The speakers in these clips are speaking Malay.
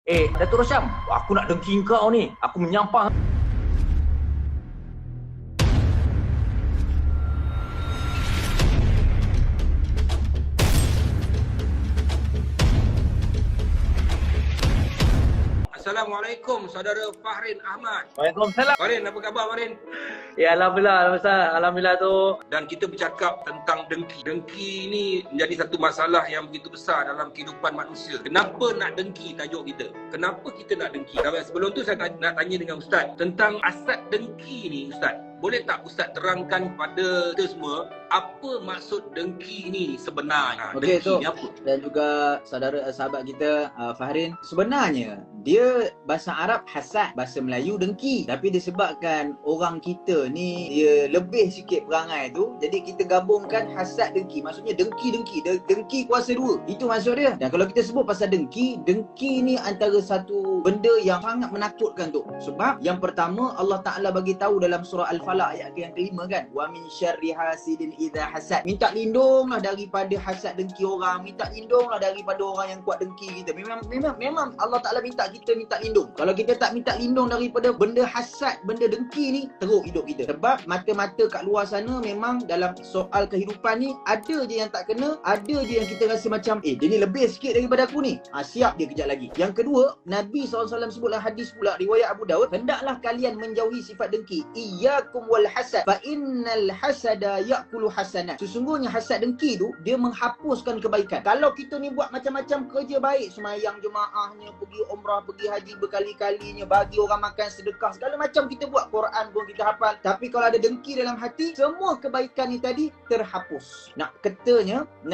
Datuk Rosyam, aku nak dengki kau ni. Aku menyampah. Assalamualaikum, saudara Fahrin Ahmad. Waalaikumsalam. Fahrin, apa khabar Fahrin? Ya, Alhamdulillah, Alhamdulillah tu. Dan kita bercakap tentang dengki. Dengki ini menjadi satu masalah yang begitu besar dalam kehidupan manusia. Kenapa nak dengki tajuk kita? Kenapa kita nak dengki? Dan sebelum tu saya nak tanya dengan Ustaz tentang asas dengki ni, Ustaz. Boleh tak Ustaz terangkan kepada kita semua apa maksud dengki ni sebenarnya? Okey, dengki ni apa? Dan juga sahabat kita Fahrin, sebenarnya dia bahasa Arab hasad, bahasa Melayu dengki. Tapi disebabkan orang kita ni dia lebih sikit perangai tu, jadi kita gabungkan hasad dengki. Maksudnya dengki kuasa dua. Itu maksud dia. Dan kalau kita sebut pasal dengki ni antara satu benda yang sangat menakutkan tu. Sebab yang pertama Allah Taala bagi tahu dalam surah Al-Falaq ayat yang kelima kan, wa min syarri hasidin idza hasad. Minta lindunglah daripada hasad dengki orang, minta lindunglah daripada orang yang kuat dengki kita. Memang Allah Taala minta kita minta lindung. Kalau kita tak minta lindung daripada benda hasad, benda dengki ni, teruk hidup kita. Sebab mata-mata kat luar sana memang dalam soal kehidupan ni ada je yang tak kena, ada je yang kita rasa macam dia ni lebih sikit daripada aku ni. Siap dia kejap lagi. Yang kedua, Nabi SAW sebutlah hadis pula riwayat Abu Daud, hendaklah kalian menjauhi sifat dengki. Iyyakum wal hasad fa innal hasada ya'kulu hasanat. Sesungguhnya hasad dengki tu dia menghapuskan kebaikan. Kalau kita ni buat macam-macam kerja baik, semayang jemaahnya, pergi umrah, pergi haji berkali-kalinya, bagi orang makan, sedekah, segala macam kita buat, Quran pun kita hafal, tapi kalau ada dengki dalam hati, semua kebaikan ni tadi terhapus. Nak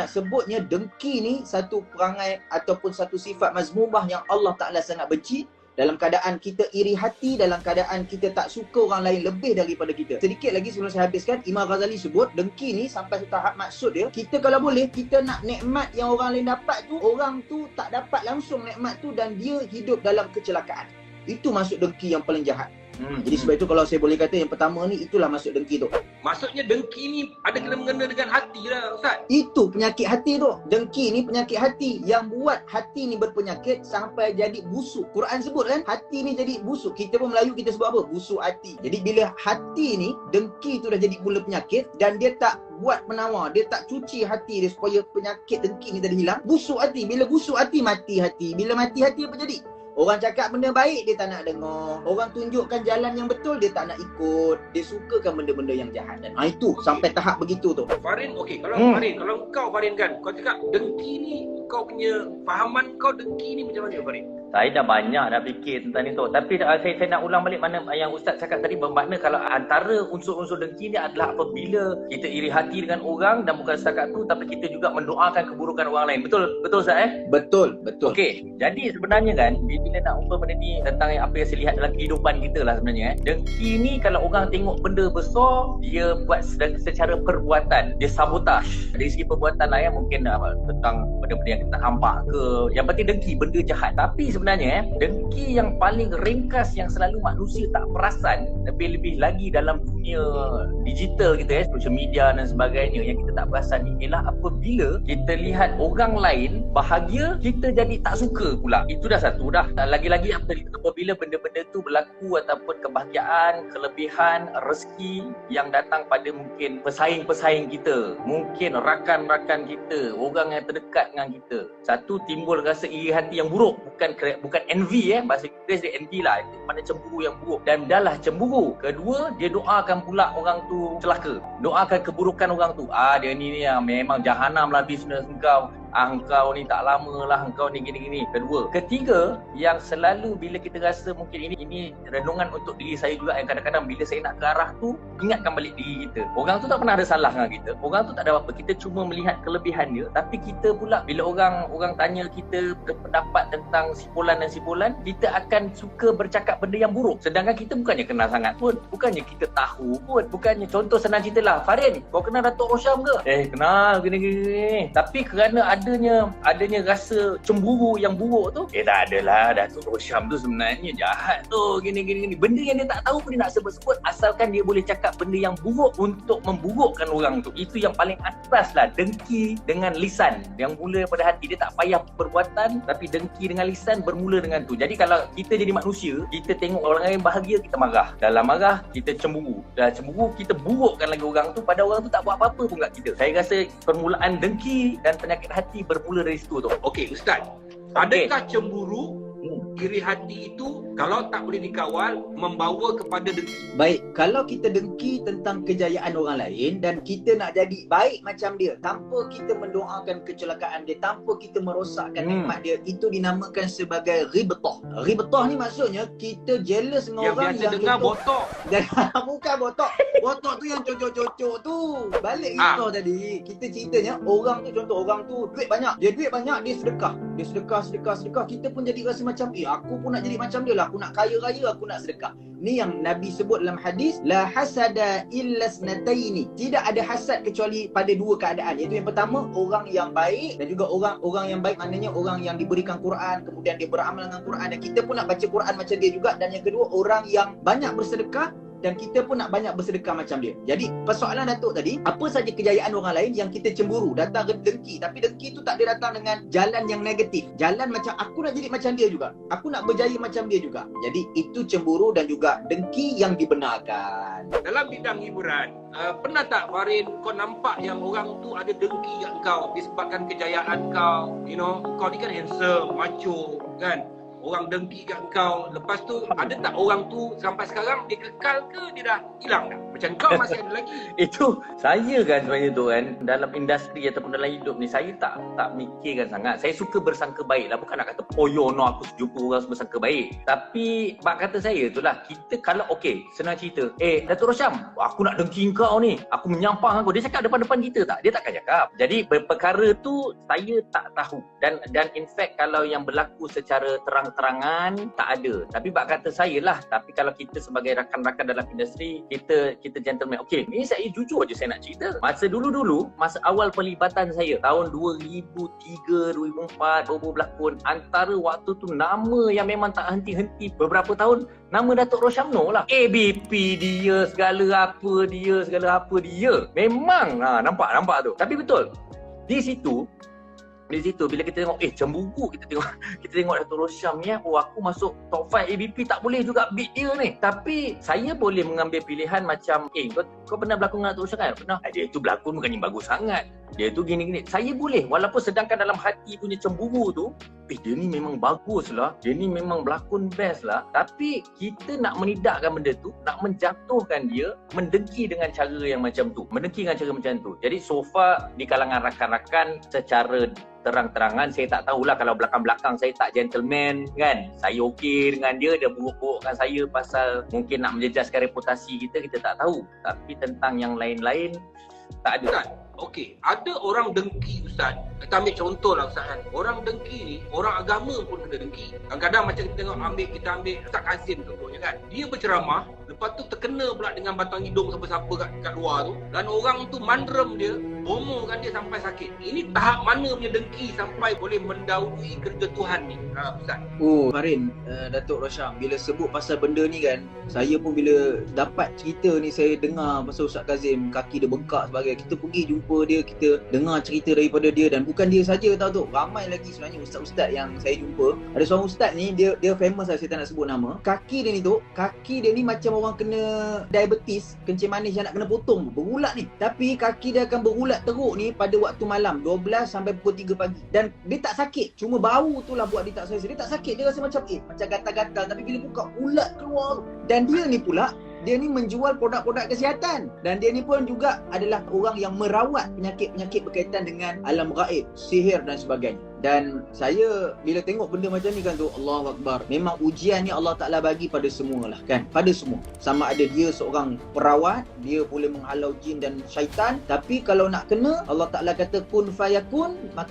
sebutnya dengki ni satu perangai ataupun satu sifat mazmumah yang Allah Ta'ala sangat benci. Dalam keadaan kita iri hati, dalam keadaan kita tak suka orang lain lebih daripada kita. Sedikit lagi sebelum saya habiskan, Imam Ghazali sebut dengki ni sampai tahap maksud dia, kita kalau boleh, kita nak nikmat yang orang lain dapat tu, orang tu tak dapat langsung nikmat tu dan dia hidup dalam kecelakaan. Itu maksud dengki yang paling jahat. Jadi sebab itu kalau saya boleh kata yang pertama ni, itulah maksud dengki tu. Maksudnya dengki ni ada kena-mengena dengan hati lah Ustaz. Itu penyakit hati tu. Dengki ni penyakit hati yang buat hati ni berpenyakit sampai jadi busuk. Quran sebut kan, hati ni jadi busuk. Kita pun Melayu kita sebut apa? Busuk hati. Jadi bila hati ni, dengki tu dah jadi mula penyakit dan dia tak buat penawar, dia tak cuci hati dia supaya penyakit dengki ni tadi hilang. Busuk hati. Bila busuk hati, mati hati. Bila mati hati, apa jadi? Orang cakap benda baik, dia tak nak dengar. Orang tunjukkan jalan yang betul, dia tak nak ikut. Dia sukakan benda-benda yang jahat. Dan itu sampai tahap begitu tu. Fahrin, okey. Kalau Fahrin, kalau kau Fahrin kan, kau cakap dengki ni, kau punya fahaman kau dengki ni macam mana Fahrin? Saya dah banyak dah fikir tentang ni tu. Tapi saya nak ulang balik mana yang Ustaz cakap tadi, bermakna kalau antara unsur-unsur dengki ni adalah apabila kita iri hati dengan orang dan bukan setakat tu, tapi kita juga mendoakan keburukan orang lain. Betul Ustaz Betul. Okey, jadi sebenarnya kan bila nak ubah benda ni tentang apa yang saya lihat dalam kehidupan kita lah sebenarnya dengki ni kalau orang tengok benda besar, dia buat secara perbuatan, dia sabotage dari segi perbuatan lah mungkin tentang benda-benda yang kita nampak ke, yang penting dengki benda jahat. Tapi sebenarnya dengki yang paling ringkas yang selalu manusia tak perasan, lebih-lebih lagi dalam dunia digital kita social media dan sebagainya, yang kita tak perasan ni ialah apabila kita lihat orang lain bahagia, kita jadi tak suka pula. Itu dah satu dah. Lagi-lagi apabila benda-benda tu berlaku ataupun kebahagiaan, kelebihan, rezeki yang datang pada mungkin pesaing-pesaing kita, mungkin rakan-rakan kita, orang yang terdekat dengan kita. Satu, timbul rasa iri hati yang buruk, bukan envy bahasa Inggeris dia envy lah, itu mana cemburu yang buruk. Dan dah lah cemburu. Kedua, dia doakan pula orang tu celaka, doakan keburukan orang tu. Dia ni yang memang jahanam lah bisnes engkau, engkau ni tak lama lah, engkau ni gini-gini. Kedua. Ketiga, yang selalu bila kita rasa mungkin ini renungan untuk diri saya juga, yang kadang-kadang bila saya nak ke arah tu, ingatkan balik diri kita. Orang tu tak pernah ada salah dengan kita, orang tu tak ada apa-apa, kita cuma melihat kelebihan dia. Tapi kita pula bila orang tanya kita berpendapat tentang si Fulan dan si Fulan, kita akan suka bercakap benda yang buruk. Sedangkan kita bukannya kenal sangat pun, bukannya kita tahu pun, bukannya, contoh senang cerita lah, Fahrin, kau kenal Datuk Rosyam ke? Kenal, gini-gini. Tapi kerana ada adanya rasa cemburu yang buruk tu, tak adalah Datuk Rosyam tu sebenarnya jahat tu, gini. Benda yang dia tak tahu pun dia nak sebut-sebut, asalkan dia boleh cakap benda yang buruk untuk memburukkan orang tu. Itu yang paling atas lah, dengki dengan lisan yang mula daripada hati. Dia tak payah perbuatan, tapi dengki dengan lisan bermula dengan tu. Jadi kalau kita jadi manusia, kita tengok orang lain bahagia, kita marah. Dalam marah, kita cemburu. Dah cemburu, kita burukkan lagi orang tu, pada orang tu tak buat apa-apa pun kat kita. Saya rasa permulaan dengki dan penyakit hati bermula dari situ tu. Okey, Ustaz. Adakah cemburu, iri hati itu kalau tak boleh dikawal membawa kepada dengki? Baik, kalau kita dengki tentang kejayaan orang lain dan kita nak jadi baik macam dia tanpa kita mendoakan kecelakaan dia, tanpa kita merosakkan nikmat dia, itu dinamakan sebagai ribtah. Ribtah ni maksudnya kita jealous dengan orang yang dengar botok. Bukan botok. Botok tu yang cocok-cocok tu. Balik ribtah tadi. Kita ceritanya orang tu, contoh orang tu duit banyak. Dia duit banyak, dia sedekah. Dia sedekah. Kita pun jadi rasa macam aku pun nak jadi macam dia lah. Aku nak kaya raya, aku nak sedekah. Ni yang Nabi sebut dalam hadis, la hasada illa snataini. Tidak ada hasad kecuali pada dua keadaan. Iaitu yang pertama, orang yang baik, dan juga orang yang baik maknanya orang yang diberikan Quran, kemudian dia beramal dengan Quran, dan kita pun nak baca Quran macam dia juga. Dan yang kedua, orang yang banyak bersedekah dan kita pun nak banyak bersedekah macam dia. Jadi persoalan Datuk tadi, apa saja kejayaan orang lain yang kita cemburu, datang dengki. Tapi dengki tu tak ada datang dengan jalan yang negatif. Jalan macam aku nak jadi macam dia juga, aku nak berjaya macam dia juga. Jadi itu cemburu dan juga dengki yang dibenarkan. Dalam bidang hiburan, pernah tak Farin kau nampak yang orang tu ada dengki kat kau disebabkan kejayaan kau? You know, kau ni kan handsome, macho kan? Orang dengki kat kau. Lepas tu ada tak orang tu sampai sekarang dia kekal ke dia dah hilang dah? Macam kau masih ada lagi. Itu saya kan sebenarnya tu kan, dalam industri ataupun dalam hidup ni saya tak mikirkan sangat. Saya suka bersangka baik lah. Bukan nak kata poyono aku jumpa orang bersangka baik. Tapi bak kata saya tu lah, kita kalau senang cerita, Datuk Rosyam, aku nak dengki kau ni, aku menyampah kau. Dia cakap depan-depan kita tak? Dia takkan cakap. Jadi perkara tu saya tak tahu. Dan in fact kalau yang berlaku secara terang-terangan tak ada. Tapi bak kata saya lah, tapi kalau kita sebagai rakan-rakan dalam industri, kita gentleman. Ni saya jujur je saya nak cerita. Masa dulu-dulu, masa awal pelibatan saya tahun 2003, 2004 baru berlakon, antara waktu tu nama yang memang tak henti-henti beberapa tahun, nama Datuk Rosyamno lah. ABP dia, segala apa dia. Memang nampak tu. Tapi betul, di situ bila kita tengok cemburu, kita tengok Datuk Rosyam ni, aku masuk top 5 ABP, tak boleh juga beat dia ni. Tapi saya boleh mengambil pilihan macam kau pernah berlakon dengan Datuk Rosyam kan? Pernah. Dia tu berlakon bukannya bagus sangat, dia tu gini-gini. Saya boleh, walaupun sedangkan dalam hati punya cemburu tu, dia ni memang bagus lah, dia ni memang berlakon best lah. Tapi kita nak menidakkan benda tu, nak menjatuhkan dia, mendengki dengan cara yang macam tu. Jadi so far di kalangan rakan-rakan secara terang-terangan saya tak tahulah. Kalau belakang-belakang saya tak gentleman kan, saya okey dengan dia buruk-burukkan saya pasal mungkin nak menjejaskan reputasi kita tak tahu. Tapi tentang yang lain-lain tak ada. Ustaz, okey, ada orang dengki Ustaz. Kita ambil contoh lah Ustaz kan. Orang dengki ni, orang agama pun kena dengki. Kadang-kadang macam kita ambil Ustaz Kazim contohnya kan. Dia berceramah, lepas tu terkena pula dengan batang hidung siapa-siapa kat luar tu. Dan orang tu mandrem dia, bomohkan dia sampai sakit. Ini tahap mana punya dengki sampai boleh mendahului kerja Tuhan ni, Ustaz? Farin, Datuk Rosyam, bila sebut pasal benda ni kan, saya pun bila dapat cerita ni, saya dengar pasal Ustaz Kazim, kaki dia bengkak sebagai, kita pergi jumpa dia, kita dengar cerita daripada dia. Dan bukan dia saja tahu tu, ramai lagi sebenarnya ustaz-ustaz yang saya jumpa. Ada seorang ustaz ni, dia famous lah, saya tak nak sebut nama. Kaki dia ni macam orang kena diabetes, kencing manis yang nak kena potong, berulat ni. Tapi kaki dia akan berulat teruk ni pada waktu malam 12 sampai pukul 3 pagi. Dan dia tak sakit, cuma bau tu lah buat dia tak selesa. Dia tak sakit, dia rasa macam macam gatal-gatal, tapi bila buka ulat keluar. Dan dia ni pula, dia ni menjual produk-produk kesihatan. Dan dia ni pun juga adalah orang yang merawat penyakit-penyakit berkaitan dengan alam gaib, sihir dan sebagainya. Dan saya bila tengok benda macam ni kan tu, Allahu Akbar. Memang ujian ni Allah Ta'ala bagi pada semua lah kan. Pada semua. Sama ada dia seorang perawat, dia boleh menghalau jin dan syaitan. Tapi kalau nak kena, Allah Ta'ala kata kun fayakun, maka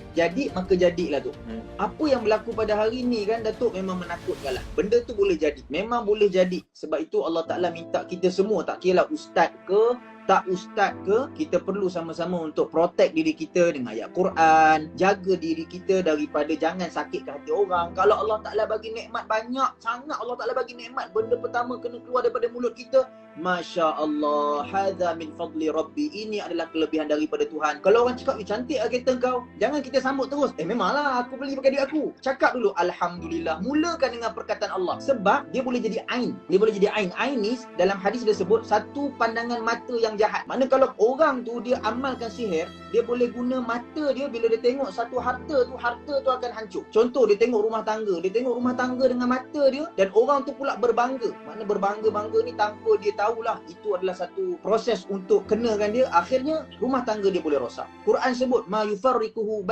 jadilah tu. Apa yang berlaku pada hari ni kan Datuk, memang menakutkan lah. Benda tu boleh jadi, memang boleh jadi. Sebab itu Allah Ta'ala minta kita semua, tak kira lah ustaz ke, tak ustaz ke, kita perlu sama-sama untuk protect diri kita dengan ayat Quran, jaga diri kita daripada jangan sakitkan hati orang. Kalau Allah Ta'ala bagi nikmat banyak sangat, Allah Ta'ala bagi nikmat, benda pertama kena keluar daripada mulut kita, Masya Allah, hadza min fadli Rabbi, ini adalah kelebihan daripada Tuhan. Kalau orang cakap, cantik lah kereta kau, jangan kita sambut terus, memanglah aku beli pakai duit aku. Cakap dulu, Alhamdulillah. Mulakan dengan perkataan Allah, sebab dia boleh jadi ain. Dia boleh jadi ain. Ain ni dalam hadis dia sebut satu pandangan mata yang jahat. Mana kalau orang tu dia amalkan sihir, dia boleh guna mata dia, bila dia tengok satu harta tu akan hancur. Contoh, dia tengok rumah tangga dengan mata dia, dan orang tu pula berbangga. Mana berbangga-bangga ni tanpa dia tahulah itu adalah satu proses untuk kenakan dia, akhirnya rumah tangga dia boleh rosak. Quran sebut ma yufarriqu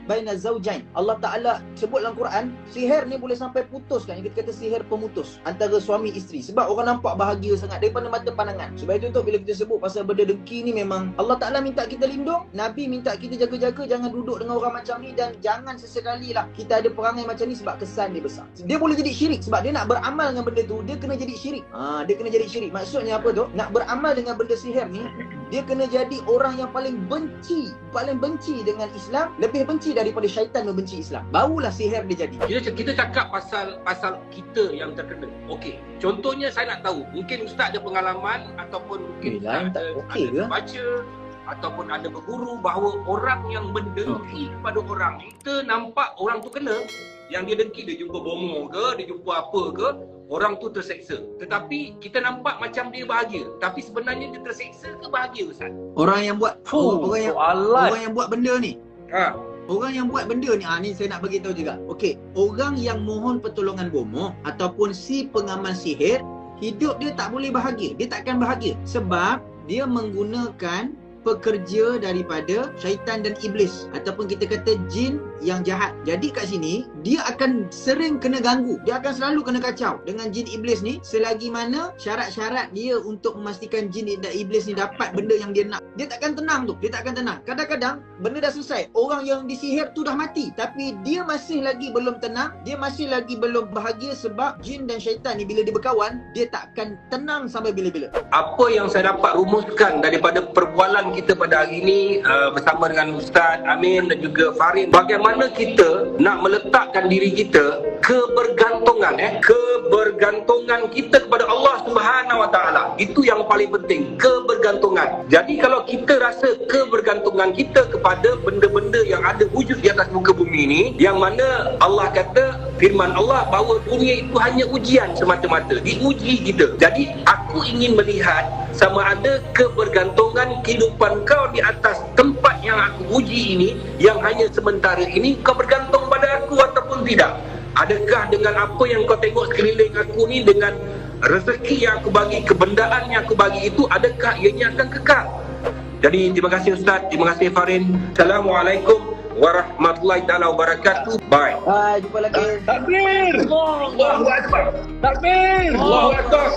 baina zaujain. Allah Ta'ala sebut dalam Quran, sihir ni boleh sampai putuskan, yang kita kata sihir pemutus antara suami isteri, sebab orang nampak bahagia sangat daripada mata pandangan. Sebab itu bila kita sebut pasal benda dengki ni, memang Allah Ta'ala minta kita lindung, Nabi minta kita jaga-jaga jangan duduk dengan orang macam ni, dan jangan sesekali lah kita ada perangai macam ni, sebab kesan dia besar. Dia boleh jadi syirik, sebab dia nak beramal dengan benda tu, dia kena jadi syirik. Dia kena jadi syirik. Maksudnya apa tu? Nak beramal dengan benda sihir ni, dia kena jadi orang yang paling benci dengan Islam, lebih benci daripada syaitan membenci Islam. Barulah sihir dia jadi. Kita cakap pasal kita yang terkena. Okey, contohnya saya nak tahu, mungkin ustaz ada pengalaman ataupun mungkin ustaz ada baca ataupun ada berguru bahawa orang yang mendengki kepada orang ni, kita nampak orang tu kena, yang dia dengki, dia jumpa bomo ke, dia jumpa apa ke, orang tu terseksa. Tetapi kita nampak macam dia bahagia, tapi sebenarnya dia terseksa ke bahagia, Ustaz? Orang yang buat orang yang buat benda ni. Orang yang buat benda ni, ni saya nak bagi tahu juga. Okey, orang yang mohon pertolongan bomoh ataupun si pengamal sihir, hidup dia tak boleh bahagia. Dia takkan bahagia sebab dia menggunakan pekerja daripada syaitan dan iblis, ataupun kita kata jin yang jahat. Jadi kat sini dia akan sering kena ganggu, dia akan selalu kena kacau dengan jin iblis ni, selagi mana syarat-syarat dia untuk memastikan jin dan iblis ni dapat benda yang dia nak, dia takkan tenang tu. Dia takkan tenang. Kadang-kadang benda dah selesai, orang yang disihir tu dah mati, tapi dia masih lagi belum tenang, dia masih lagi belum bahagia, sebab jin dan syaitan ni bila dia berkawan, dia takkan tenang sampai bila-bila. Apa yang saya dapat rumuskan daripada perbualan kita pada hari ini bersama dengan Ustaz Amin dan juga Farin, bagaimana kita nak meletakkan diri kita kebergantungan kita kepada Allah Subhanahu Wa Taala. Itu yang paling penting, kebergantungan. Jadi kalau kita rasa kebergantungan kita kepada benda-benda yang ada wujud di atas muka bumi ini, yang mana Allah kata, firman Allah bahawa dunia itu hanya ujian semata-mata, diuji kita. Jadi aku ingin melihat sama ada kebergantungan kehidupan kau di atas tempat yang aku uji ini, yang hanya sementara ini, kau bergantung pada aku ataupun tidak. Adakah dengan apa yang kau tengok sekeliling aku ni, dengan rezeki yang aku bagi, kebendaan yang aku bagi itu, adakah ianya akan kekal? Jadi terima kasih Ustaz, terima kasih Farin. Assalamualaikum warahmatullahi taala wabarakatuh. Bye. Bye, jumpa lagi. Takbir. Allahu Akbar. Takbir. Allahu Akbar.